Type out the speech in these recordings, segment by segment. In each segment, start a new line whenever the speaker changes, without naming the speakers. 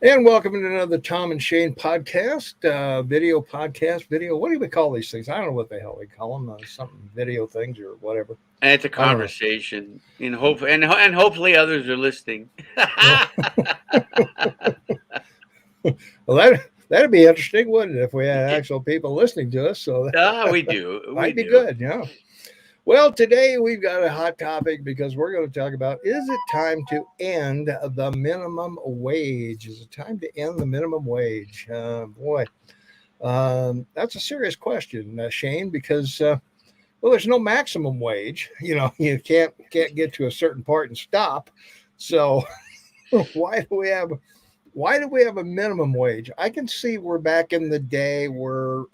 And welcome to another Tom and Shane podcast, video podcast, video. What do we call these things? I don't know what the hell we call them. Something video things or whatever.
And it's a
I don't
conversation, and hopefully others are listening.
know. Well, that'd be interesting, wouldn't it, if we had actual people listening to us? So
We do, we
might be
do.
good. Yeah. Well, today we've got a hot topic because we're going to talk about: is it time to end the minimum wage? Is it time to end the minimum wage? Boy, that's a serious question, Shane, because well, there's no maximum wage. You can't get to a certain part and stop. So why do we have a minimum wage? I can see we're back in the day where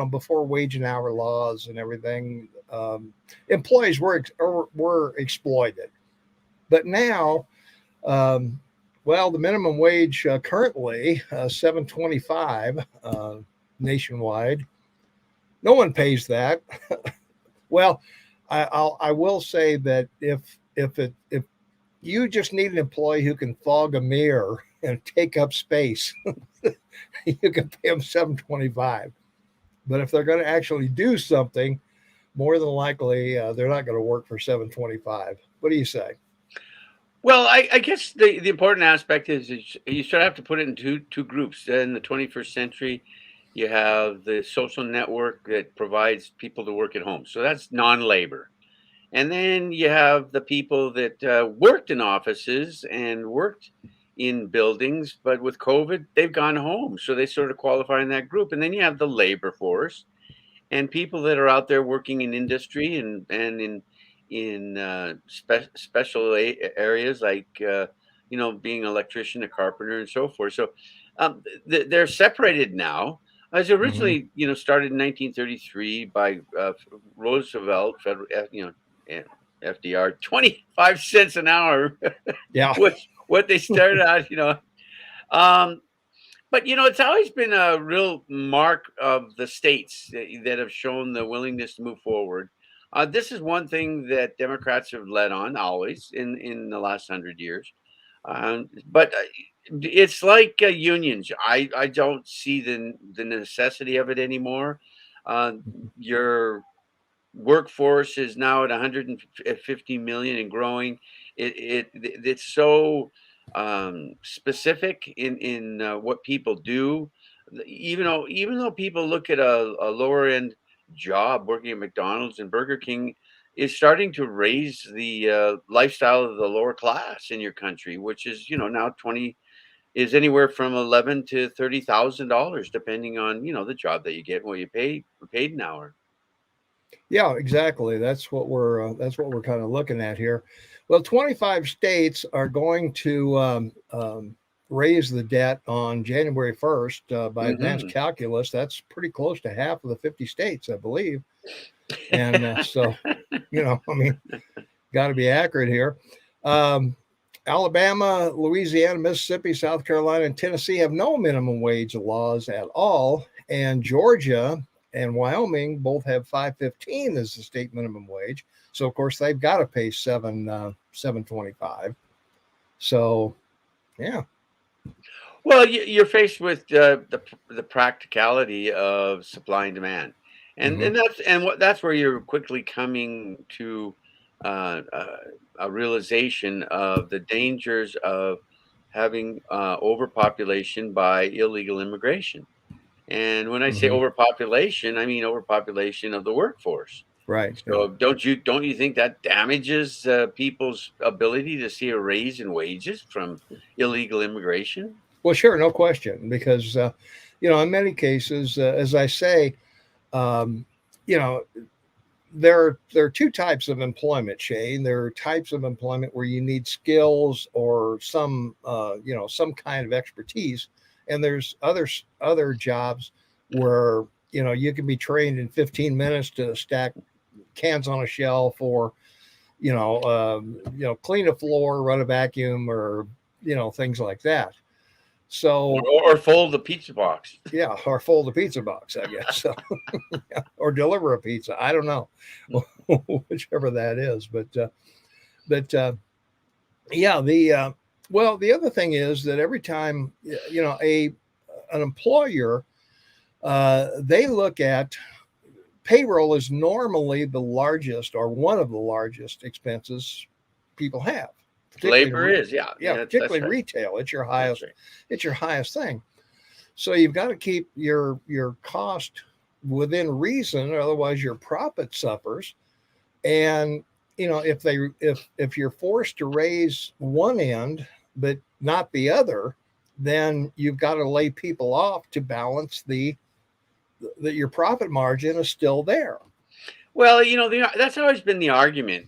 before wage and hour laws and everything, employees were exploited. But now, well, the minimum wage currently $7.25 nationwide. No one pays that. Well, I will say that if you just need an employee who can fog a mirror and take up space, you can pay them $7.25. But if they're going to actually do something, more than likely they're not going to work for $7.25. What do you say?
Well, I guess the important aspect is you sort of have to put it in two groups. In the 21st century, you have the social network that provides people to work at home, so that's non-labor. And then you have the people that worked in offices and worked in buildings, but with COVID, they've gone home. So they sort of qualify in that group. And then you have the labor force and people that are out there working in industry and in special areas like, being an electrician, a carpenter, and so forth. So they're separated now. As
Mm-hmm.
originally, started in 1933 by Roosevelt, and FDR, 25 cents an hour,
Yeah.
what they started out. Um, but it's always been a real mark of the states that have shown the willingness to move forward. This is one thing that Democrats have led on always in the last 100 years. But it's like unions. I don't see the necessity of it anymore. Uh, your workforce is now at 150 million and growing. It's so specific in what people do. Even though people look at a lower end job working at McDonald's and Burger King is starting to raise the lifestyle of the lower class in your country, which is now 20 is anywhere from 11 to $30,000 depending on the job that you get and what you paid an hour.
Yeah, exactly. That's what we're kind of looking at here. Well, 25 states are going to raise the debt on January 1st by advanced
Hmm.
calculus. That's pretty close to half of the 50 states, I believe. And so, I mean, got to be accurate here. Um, Alabama, Louisiana, Mississippi, South Carolina, and Tennessee have no minimum wage laws at all, and Georgia and Wyoming both have 5.15 as the state minimum wage. So of course they've got to pay 7.25. So yeah.
Well, you're faced with the practicality of supply and demand, and
Mm-hmm.
and that's where you're quickly coming to a realization of the dangers of having overpopulation by illegal immigration. And when I say
Mm-hmm.
overpopulation, I mean overpopulation of the workforce.
Right. Yeah.
So don't you think that damages people's ability to see a raise in wages from illegal immigration?
Well, sure, no question, because in many cases, as I say, um, you know, there are two types of employment, Shane. There are types of employment where you need skills or some kind of expertise, and there's other jobs where you can be trained in 15 minutes to stack cans on a shelf, or clean a floor, run a vacuum, or things like that. So
Or fold the pizza box.
yeah, or fold a pizza box, I guess. So, or deliver a pizza. I don't know, whichever that is. But yeah, Well, the other thing is that every time a an employer, they look at payroll is normally the largest or one of the largest expenses people have, particularly
Labor is, yeah,
yeah,
yeah, that's
particularly
right.
retail. It's your
That's
highest,
right.
it's your highest thing. So you've got to keep your cost within reason, otherwise your profit suffers. And if you're forced to raise one end but not the other, then you've got to lay people off to balance the that your profit margin is still there.
Well, that's always been the argument,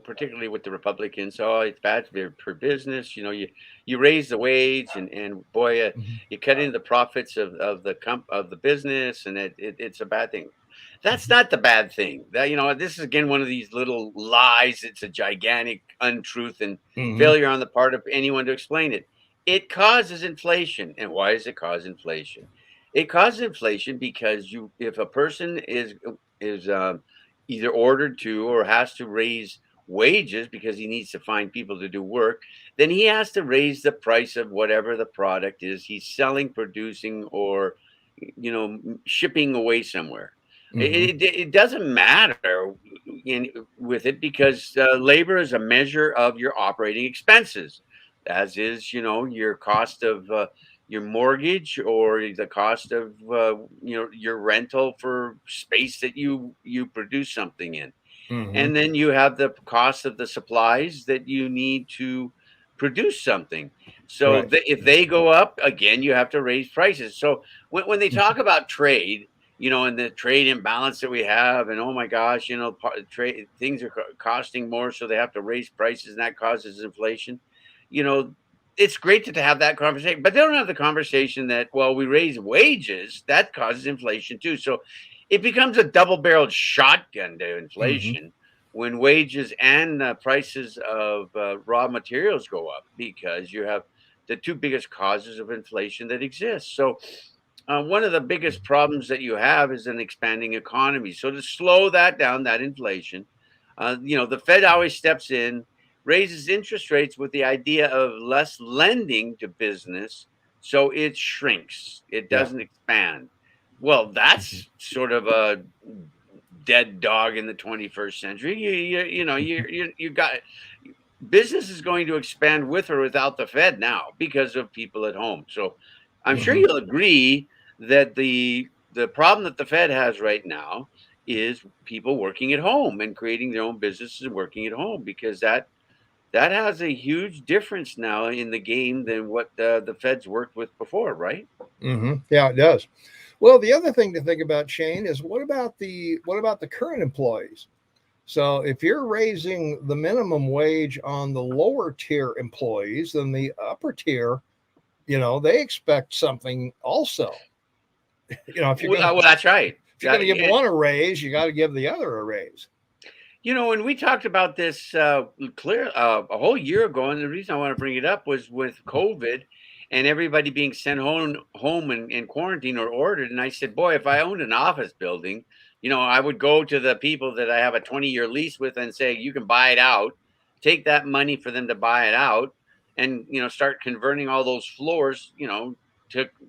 particularly with the Republicans. Oh, it's bad for business. You raise the wage, and boy,
Mhm,
you cut into the profits of the business, and it's a bad thing. That's
mhm,
not the bad thing. This is again one of these little lies. It's a gigantic untruth and
mhm,
failure on the part of anyone to explain it. It causes inflation, and why does it cause inflation? It causes inflation because if a person is either ordered to or has to raise wages because he needs to find people to do work, then he has to raise the price of whatever the product is he's selling, producing, or shipping away somewhere.
mhm,
It doesn't matter with it because labor is a measure of your operating expenses, as is your cost of your mortgage or the cost of your rental for space that you produce something in.
mhm.
And then you have the cost of the supplies that you need to produce something. So
Right.
if they go up again, you have to raise prices. So when they
Mhm,
talk about trade, and the trade imbalance that we have, and oh my gosh, trade things are costing more, so they have to raise prices, and that causes inflation. You know, it's great to have that conversation, but they don't have the conversation that, well, we raise wages, that causes inflation too. So it becomes a double-barreled shotgun to
mhm,
inflation when wages and prices of raw materials go up, because you have the two biggest causes of inflation that exist. So, one of the biggest problems that you have is an expanding economy. So, to slow that down, that inflation, the Fed always steps in, raises interest rates with the idea of less lending to business. So it shrinks, it
yeah.
doesn't expand. Well,
Mhm,
that's sort of a dead dog in the 21st century.
mhm,
You got business is going to expand with or without the Fed now because of people at home. So I'm sure
mhm,
you'll agree that the problem that the Fed has right now is people working at home and creating their own businesses and working at home, because that has a huge difference now in the game than what the Fed's worked with before, right?
mhm. Yeah, it does. Well, the other thing to think about, Shane, is what about the current employees? So if you're raising the minimum wage on the lower tier employees, then the upper tier, they expect something also. If you're gonna
Well, that's right.
if you're gonna give one a raise, you got to give the other a raise.
When we talked about this clear a whole year ago, and the reason I want to bring it up was with COVID and everybody being sent home and quarantine or ordered. And I said, boy, if I owned an office building, I would go to the people that I have a 20-year lease with and say, you can buy it out, take that money for them to buy it out, and start converting all those floors,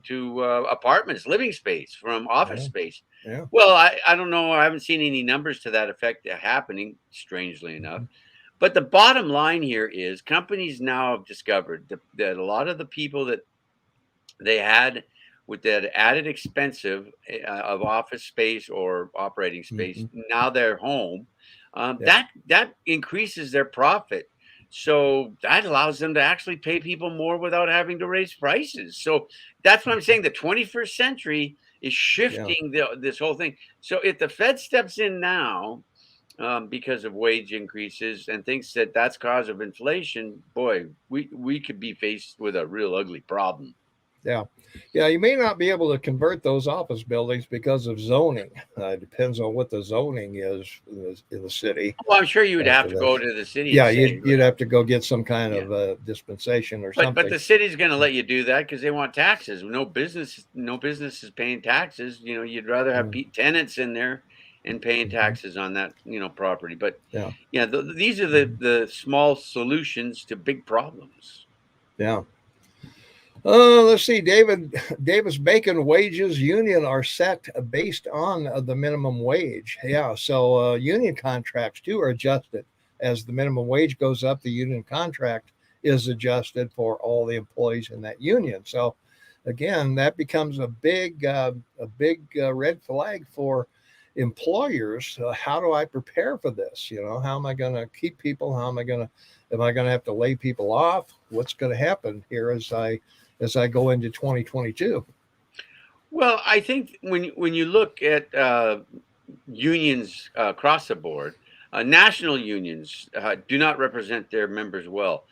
to apartments, living space from office
Yeah,
space.
yeah.
Well, I don't know. I haven't seen any numbers to that effect happening, strangely enough.
Mhm,
But the bottom line here is companies now have discovered that a lot of the people that they had with that added expensive of office space or operating space,
mhm.
now they're home.
Yeah,
That increases their profit. So that allows them to actually pay people more without having to raise prices. So that's what I'm saying. The 21st century is
yeah.
shifting this whole thing. So if the Fed steps in now, because of wage increases and thinks that that's cause of inflation, boy, we could be faced with a real ugly problem.
Yeah. Yeah. You may not be able to convert those office buildings because of zoning. It depends on what the zoning is in the city
Well, I'm sure you would have
for
to go
this.
to the city and
Yeah.
say,
You'd have to go get some kind
yeah.
of dispensation or
But
something.
the city's going to let you do that because they want taxes. No business is paying taxes. You'd rather have
Yeah.
tenants in there, and paying
Mhm.
taxes on that, property. But
Yeah.
yeah, these are
Mhm.
the small solutions to big problems.
Yeah. Let's see, Davis Bacon wages union are set based on the minimum wage. Yeah, so union contracts too are adjusted as the minimum wage goes up. The union contract is adjusted for all the employees in that union. So again, that becomes a big red flag for employers. How do I prepare for this? How am I going to keep people? Am I going to have to lay people off? What's going to happen here as I go into 2022?
Well, I think when you look at unions across the board, national unions do not represent their members well.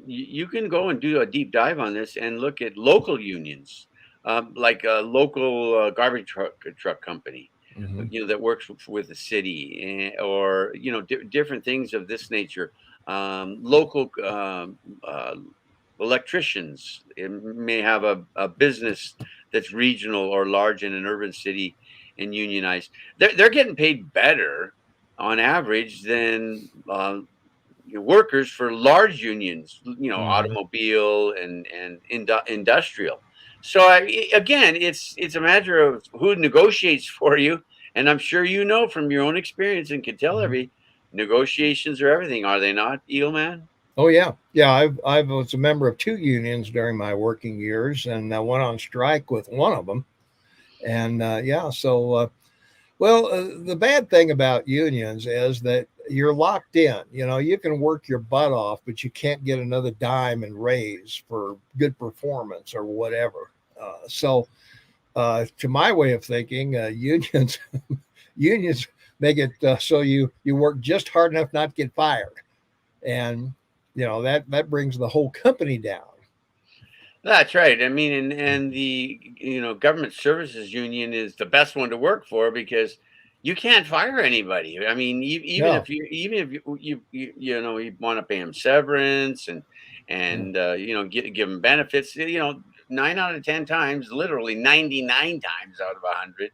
You can go and do a deep dive on this and look at local unions, like a local garbage truck company,
Hmm.
that works with the city, or different things of this nature. Local electricians may have a business that's regional or large in an urban city and unionized. They're getting paid better on average than workers for large unions,
Hmm.
automobile and industrial. So again, it's a matter of who negotiates for you, and I'm sure from your own experience and can tell
Hmm.
negotiations are everything, are they not, Eelman?
Oh yeah, yeah. I was a member of two unions during my working years, and I went on strike with one of them. And yeah, so the bad thing about unions is that you're locked in. You can work your butt off, but you can't get another dime in raise for good performance or whatever. To my way of thinking, unions make it so you work just hard enough not to get fired, and that brings the whole company down.
That's right. I mean, and the government services union is the best one to work for because you can't fire anybody. I mean,
No,
even if you want to pay them severance and
yeah,
give them benefits. 9 out of 10 times, literally 99 times out of 100,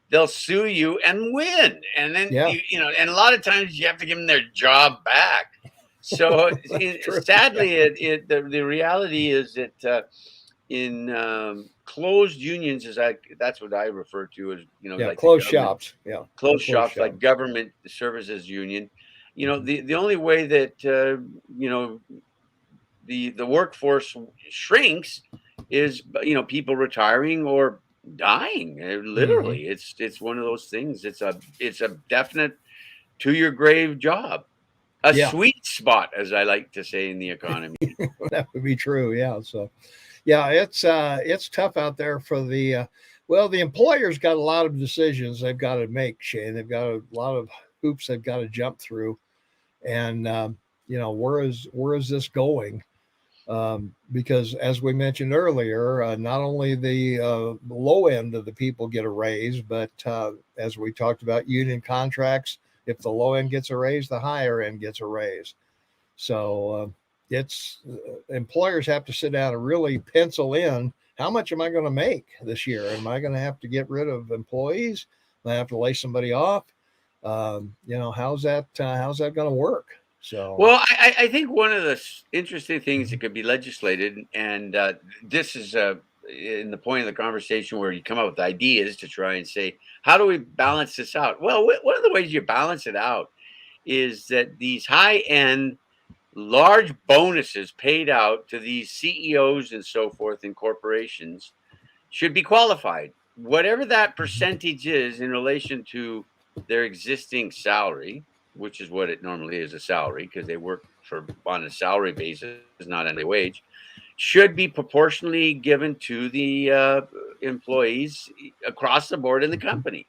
they'll sue you and win. And then
yeah,
and a lot of times you have to give them their job back. So
that's true. Yeah.
sadly, the reality is that in closed unions, that's what I refer to as
Yeah,
like the
closed
government
shops. Yeah, the
closed
closed
shops,
shop.
like government services union.
Mhm.
The only way that the workforce shrinks is people retiring or dying.
Mhm.
Literally, it's one of those things. It's a definite to your grave job, a
Yeah,
sweet spot, as I like to say in the economy.
that would be true. Yeah. So, yeah, it's tough out there for the employer's got a lot of decisions they've got to make, Shane. They've got a lot of hoops they've got to jump through, and where is this going? Because as we mentioned earlier, not only the low end of the people get a raise, but as we talked about union contracts, if the low end gets a raise, the higher end gets a raise. So it's employers have to sit down and really pencil in how much am I going to make this year? Am I going to have to get rid of employees? Am I have to lay somebody off? How's that going to work? So.
Well, I think one of the interesting things that could be legislated, and this is in the point of the conversation where you come up with ideas to try and say, how do we balance this out? Well, one of the ways you balance it out is that these high end, large bonuses paid out to these CEOs and so forth in corporations should be qualified. Whatever that percentage is in relation to their existing salary, which is what it normally is, a salary, because they work for on a salary basis, not on a wage, should be proportionally given to the employees across the board in the company.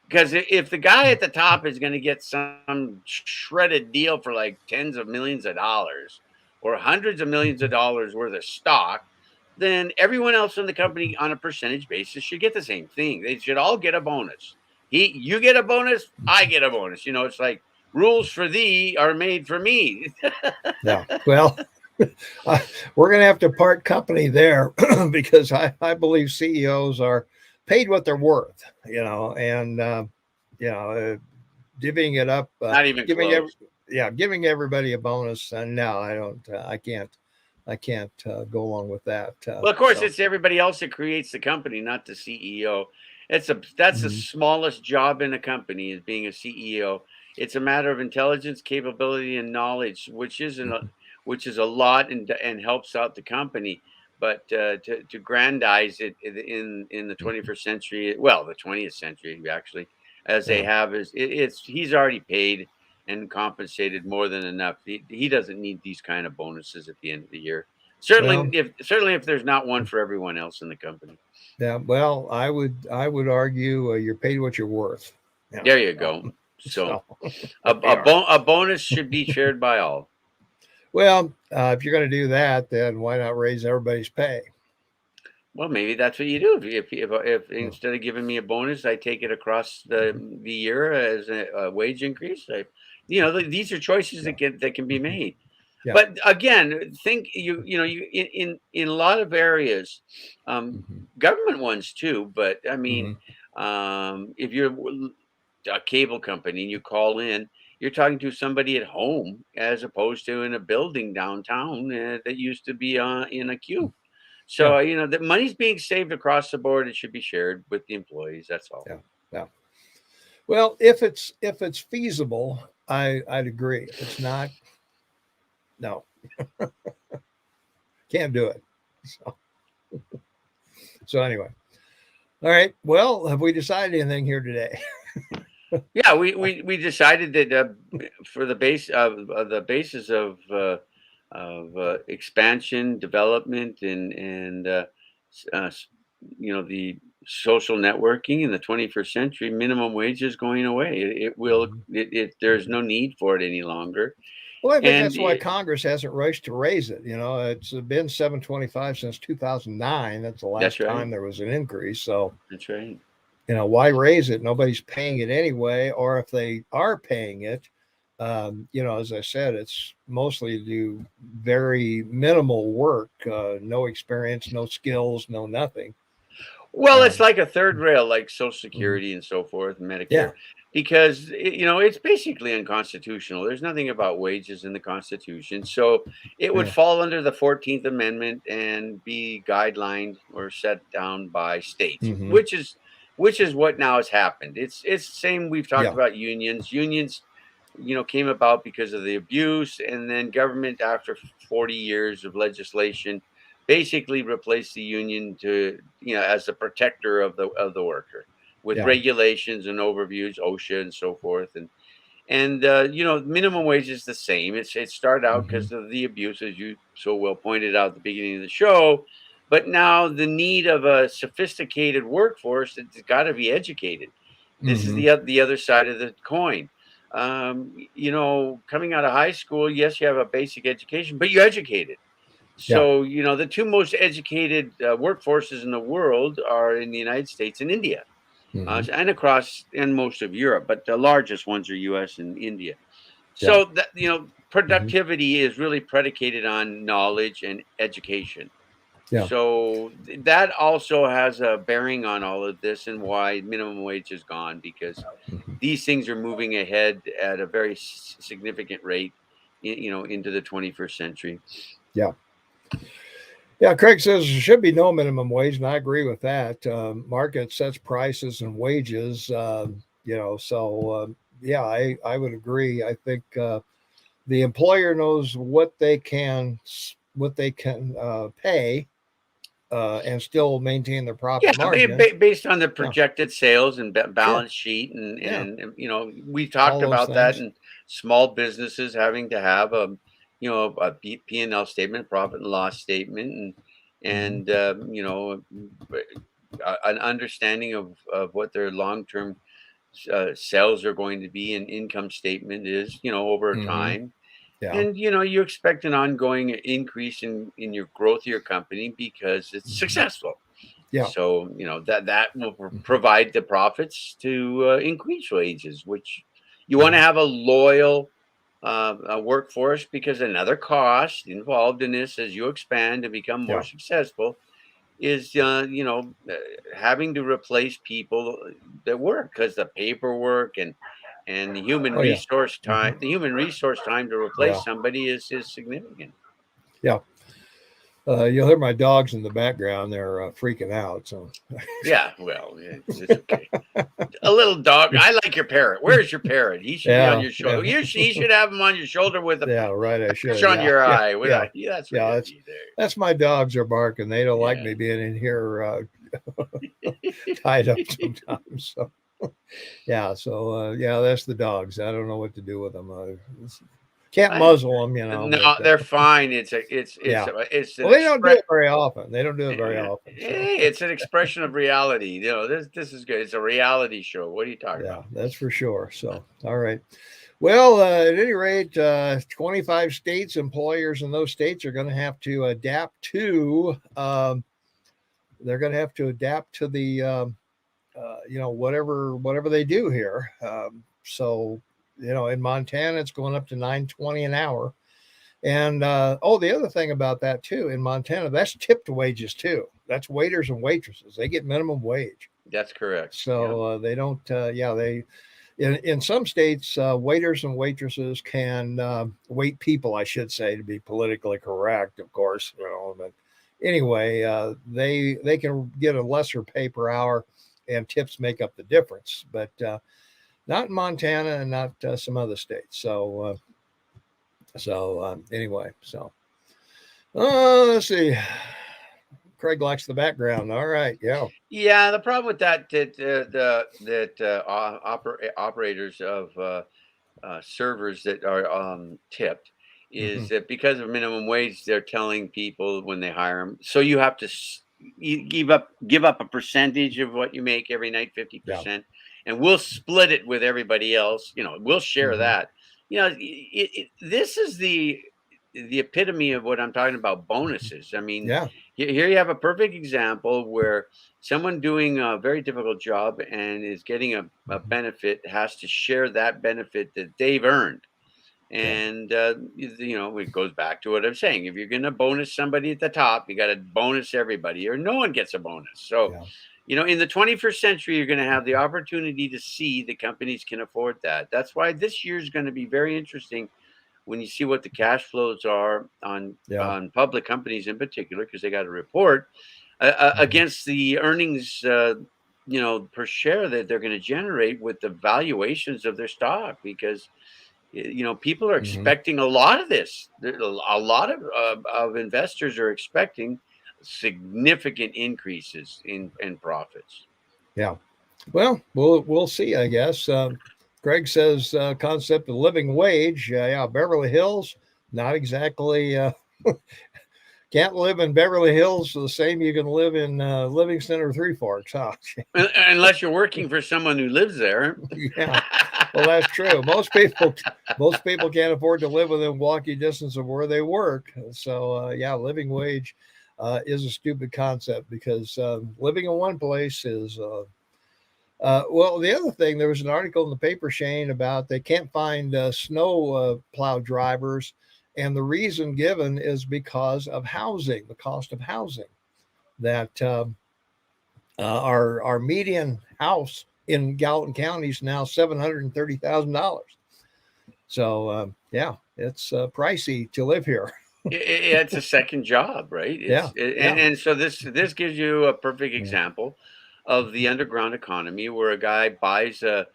Because if the guy at the top is going to get some shredded deal for like tens of millions of dollars or hundreds of millions of dollars worth of stock, then everyone else in the company on a percentage basis should get the same thing. They should all get a bonus. You get a bonus, I get a bonus. It's like rules for thee are made for me.
Yeah. Well, we're going to have to part company there because I believe CEOs are paid what they're worth, and you know, divvying it up,
Not even
giving
close.
giving everybody a bonus. And no, I don't. I can't go along with that.
Well, of course, it's everybody else that creates the company, not the CEO. That's the
Mhm.
smallest job in a company is being a CEO. It's a matter of intelligence, capability, and knowledge,
Mhm.
which is a lot and helps out the company. But to grandize it in the
Mhm.
21st century, well, the 20th century actually, as they
Yeah.
have is it's he's already paid and compensated more than enough. He doesn't need these kind of bonuses at the end of the year.
Well,
Certainly if there's not one for everyone else in the company.
yeah. Well, I would argue you're paid what you're worth. Yeah.
There you
So,
go. So
so there we are.
a bonus should be shared by all.
Well, if you're going to do that, then why not raise everybody's pay?
Well, maybe that's what you do. If
Mm.
instead of giving me a bonus, I take it across
Mhm.
the year as a wage increase. These are choices
Yeah.
that can be
Hmm.
made.
Yeah.
But again, think you know you in a lot of areas,
Hmm.
government ones too. But I mean,
Hmm.
if you're a cable company and you call in, you're talking to somebody at home as opposed to in a building downtown that used to be in a queue.
Yeah.
So the money's being saved across the board. It should be shared with the employees. That's all.
Yeah. Yeah. Well, if it's feasible, I'd agree. If it's not, no, can't do it. So, so anyway, all right. Well, have we decided anything here today?
Yeah, we decided that for the basis of expansion, development, and the social networking in the 21st century, minimum wage is going away. It will.
Mhm.
There's no need for it any longer.
Well, I think
And
that's why Congress hasn't rushed to raise it. You know, it's been 725 since 2009. That's the
that's
last
right.
time there was an increase. So,
That's right.
you know, why raise it? Nobody's paying it anyway. Or if they are paying it, you know, as I said, it's mostly to do very minimal work, no experience, no skills, no nothing.
Well, it's
Um,
like a third rail, like Social
mhm.
Security and so forth, and
Yeah.
Medicare, because it's basically unconstitutional. There's nothing about wages in the Constitution, so it would
Yeah.
fall under the 14th Amendment and be guidelined or set down by states,
Hmm.
which is what now has happened. It's the same. We've talked
Yeah.
about unions. Unions, came about because of the abuse, and then government, after 40 years of legislation, basically replaced the union to as the protector of the worker with
Yeah.
regulations and overviews, OSHA and so forth, and minimum wage is the same. It started out
Hmm.
because of the abuse, as you so well pointed out at the beginning of the show, but now the need of a sophisticated workforce that's got to be educated. This is
Hmm.
the other side of the coin. Coming out of high school, yes, you have a basic education, but you're educated.
Yeah.
So, the two most educated workforces in the world are in the United States and India,
Hmm.
and across and most of Europe, but the largest ones are US and India.
Yeah.
So that,
Hmm.
productivity is really predicated on knowledge and education.
Yeah.
So that also has a bearing on all of this and why minimum wage is gone, because
Hmm.
these things are moving ahead at a very significant rate, into the 21st century.
Yeah. Yeah, Craig says there should be no minimum wage, and I agree with that. Market sets prices and wages, you know. So yeah, I would agree. I think the employer knows what they can pay and still maintain their profit
Yeah,
margin.
based on the
Yeah,
projected sales and
sure.
balance sheet, and
Yeah,
we
all
talked
those
about that,
things.
and small businesses having to have a P&L statement, profit and loss statement,
Hmm.
an understanding of what their long-term sales are going to be, and income statement is, over
Hmm.
time.
Yeah.
And you expect an ongoing increase in your growth of your company because it's
Hmm.
successful.
Yeah.
So that will
Hmm.
provide the profits to increase wages, which you want to
Hmm.
have a loyal workforce, because another cost involved in this as you expand and become more
Yeah.
successful is having to replace people that work, because the paperwork and
Oh yeah. Hmm.
the human resource time to
Yeah.
replace somebody is significant.
Yeah. You'll hear my dogs in the background. They're freaking out. So
Yeah, well, it's okay. A little dog. I like your parrot. Where's your parrot? He should be on
yeah,
your shoulder.
yeah,
He should have him on your shoulder with
yeah. Right. I
a patch
should.
on
Yeah,
your
yeah,
eye. With
yeah,
a, yeah, that's what
yeah.
you
That's
need
that's my dogs are barking. They don't like
there.
me being in here
Yeah.
tied up sometimes. So yeah. So yeah, that's the dogs. I don't know what to do with them. Can't
I
muzzle them, you know. But
No, they're fine.
yeah.
It's an
Well, they don't do
express.
it very often. They don't do it very often. So
Hey, it's an expression of reality. This is good. It's a reality show. What are you talking
yeah,
about?
that's for sure. So all right. Well, at any rate, 25 states, employers in those states are going to have to adapt to. They're going to have to adapt to the, whatever they do here. So, in Montana, it's going up to 9.20 an hour. And the other thing about that too, in Montana, that's tipped wages too. That's waiters and waitresses. They get minimum wage.
That's correct. Yeah.
So they don't. They in some states, waiters and waitresses can wait people, I should say, to be politically correct, of course. But anyway, they can get a lesser pay per hour, and tips make up the difference. But not in Montana and not some other states. So anyway, so let's see. Craig likes the background. All right, yeah.
Yeah, the problem with operators of servers that are tipped
Hmm.
is that because of minimum wage, they're telling people when they hire them, so you have to give up a percentage of what you make every night,
Yeah.
50%, and we'll split it with everybody else. We'll share
Hmm.
that. This is the epitome of what I'm talking about, bonuses. I mean,
Yeah.
here you have a perfect example where someone doing a very difficult job and is getting a
Hmm.
benefit has to share that benefit that they've earned.
Yeah.
And it goes back to what I'm saying. If you're going to bonus somebody at the top, you got to bonus everybody, or no one gets a bonus. So,
Yeah.
in the 21st century, you're going to have the opportunity to see the companies can afford that. That's why this year is going to be very interesting when you see what the cash flows are
Yeah.
on public companies in particular, because they got to report
Hmm.
against the earnings, per share that they're going to generate with the valuations of their stock, because people are
Hmm.
expecting a lot of this. A lot of investors are expecting significant increases in profits.
Yeah. Well, we'll see. I guess. Greg says concept of living wage. Yeah, Beverly Hills, not exactly. Can't live in Beverly Hills the same you can live in Livingston or Three Forks, huh?
Unless you're working for someone who lives there.
Yeah. Well, that's true. Most people can't afford to live within walking distance of where they work. So yeah, living wage is a stupid concept because living in one place is. Well, the other thing, there was an article in the paper, Shane, about they can't find snow plow drivers, and the reason given is because of housing, the cost of housing. That our median house in Gallatin County is now $730,000. So yeah, it's pricey to live here.
It's a second job, right?
Yeah, yeah,
And so this gives you a perfect
yeah,
example of the underground economy, where a guy buys a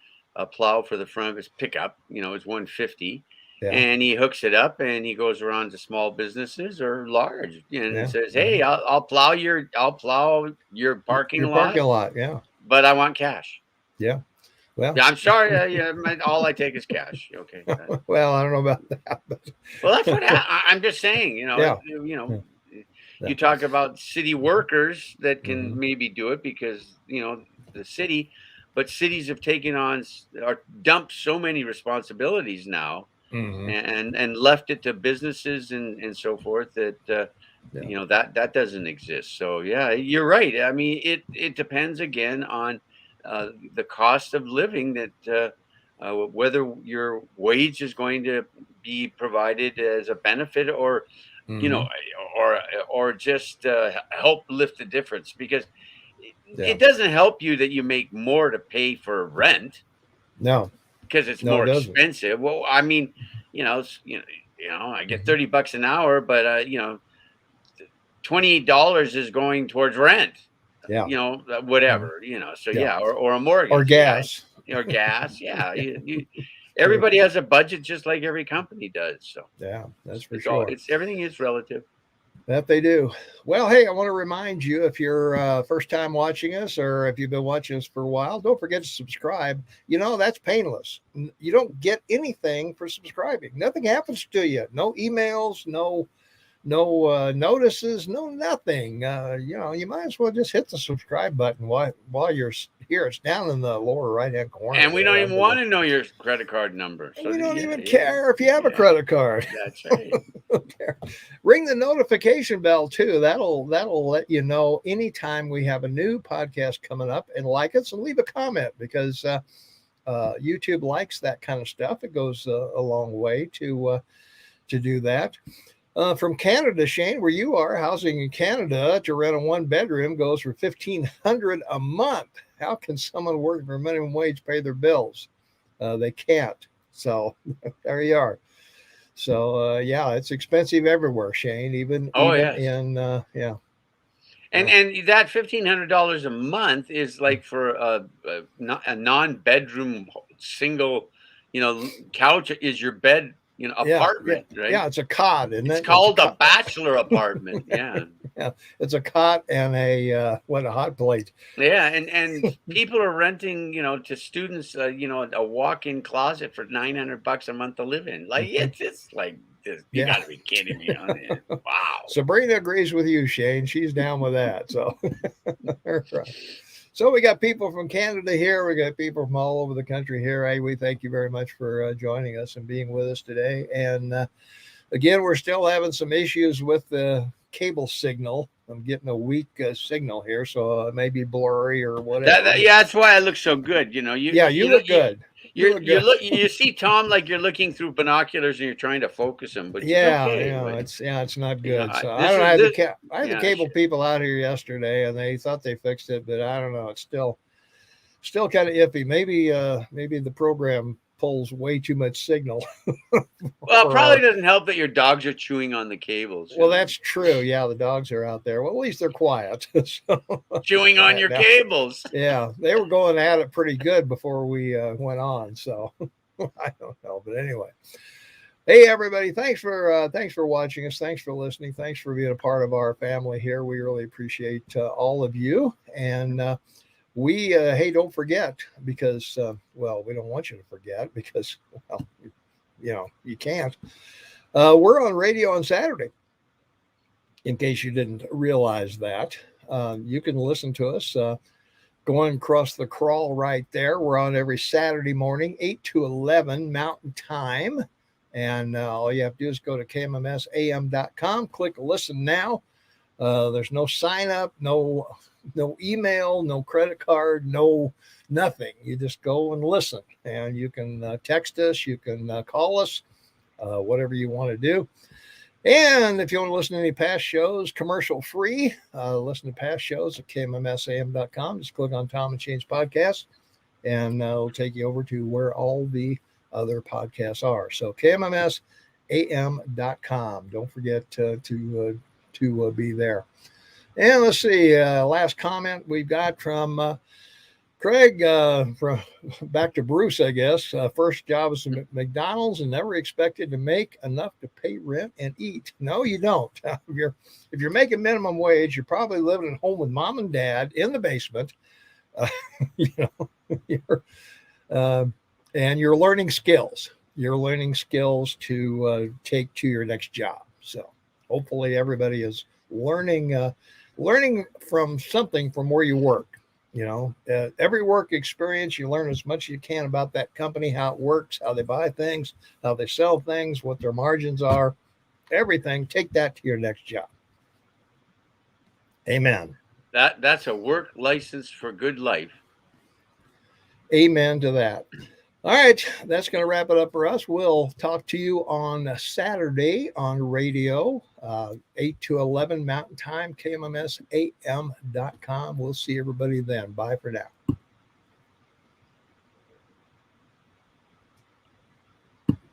plow for the front of his pickup. It's 150,
yeah,
and he hooks it up and he goes around to small businesses or large and
yeah.
says,
Hmm.
"Hey, I'll plow your parking
Your parking
lot,
lot, yeah,
but I want cash."
yeah. Well,
Yeah, I'm sorry. Yeah, all I take is cash. Okay.
well, I don't know about that,
Well, that's what
but
I'm just saying.
yeah, yeah, yeah.
You talk about city workers that can
Hmm.
maybe do it because the city, but cities have taken on or dumped so many responsibilities now,
Hmm.
and left it to businesses and so forth, that
Yeah.
that doesn't exist. So yeah, you're right. I mean, it depends again on the cost of living, that whether your wage is going to be provided as a benefit, you know
Hmm.
or just help lift the difference, because
Yeah.
it doesn't help you that you make more to pay for rent
No,
because it's
no, it
more
doesn't.
expensive. Well, I mean, I get $30 an hour, but $28 is going towards rent.
Yeah.
Whatever. So
Yeah.
yeah, or a
Or
mortgage,
gas.
yeah, or gas, yeah.
True.
Everybody has a budget just like every company does. So
Yeah, that's for
it's all
sure.
it's everything is relative.
That they do. Well, hey, I want to remind you, if you're first time watching us or if you've been watching us for a while, don't forget to subscribe. That's painless. You don't get anything for subscribing. Nothing happens to you. No emails, no notices, no nothing. You might as well just hit the subscribe button while you're here. It's down in the lower right hand corner
And we don't
there
even want to know your credit card number. So
we don't
yeah,
even
yeah,
care if you have a
yeah.
credit card.
That's right.
Ring the notification bell too. That'll let you know anytime we have a new podcast coming up, and like us and leave a comment, because YouTube likes that kind of stuff. It goes a long way to do that. From Canada, Shane, where you are, housing in Canada to rent a 1-bedroom goes for $1,500 a month. How can someone working for minimum wage pay their bills? They can't. So there you are. So yeah, it's expensive everywhere, Shane. Even
Yes.
in yeah.
And that $1,500 a month is like for a non-bedroom single, couch is your bed, apartment, right?
Yeah, it's a cot, isn't
It's
it? It's a
called a
cot.
bachelor apartment. Yeah.
Yeah, it's a cot and a hot plate.
Yeah, and people are renting, to students, a walk-in closet for $900 a month to live in. Like it's like this. You
Yeah.
got to be kidding me. Wow.
Sabrina agrees with you, Shane. She's down with that. So, right. So we got people from Canada here. We got people from all over the country here. Hey, we thank you very much for joining us and being with us today. And again, we're still having some issues with the cable signal. I'm getting a weak signal here, so it may be blurry or whatever.
That's why I look so good. You
look good.
You see Tom like you're looking through binoculars and you're trying to focus him, but
it's not good. So I don't know. I had the cable people out here yesterday, and they thought they fixed it, but I don't know. It's still kind of iffy. Maybe the program pulls way too much signal.
Well, it probably doesn't help that your dogs are chewing on the cables.
Well, that's true. Yeah, the dogs are out there. Well, at least they're quiet. So,
chewing on your cables.
Yeah, they were going at it pretty good before we went on. So I don't know, but anyway. Hey, everybody! Thanks for watching us. Thanks for listening. Thanks for being a part of our family here. We really appreciate all of you. And we hey, don't forget, because we don't want you to forget, because you can't. We're on radio on Saturday. In case you didn't realize that, you can listen to us going across the crawl right there. We're on every Saturday morning, 8 to 11 Mountain Time. And all you have to do is go to kmmsam.com, click listen now. There's no sign up, no email, no credit card, no nothing. You just go and listen, and you can text us, you can call us, whatever you want to do. And if you want to listen to any past shows, commercial free, listen to past shows at kmmsam.com. Just click on Tom and Shane's podcast, and it'll take you over to where all the other podcasts are. So kmmsam.com. Don't forget to be there. And let's see, last comment we've got from Craig, from back to Bruce, I guess. First job was at McDonald's and never expected to make enough to pay rent and eat. No, you don't. If you're making minimum wage, you're probably living at home with mom and dad in the basement. And you're learning skills. You're learning skills to take to your next job. So hopefully everybody is learning from something from where you work. Every work experience, you learn as much as you can about that company, how it works, how they buy things, how they sell things, what their margins are, everything. Take that to your next job. Amen.
That's a work license for good life.
Amen to that. All right, that's going to wrap it up for us. We'll talk to you on Saturday on radio, 8 to 11 Mountain Time, KMMSAM.com. We'll see everybody then. Bye for now.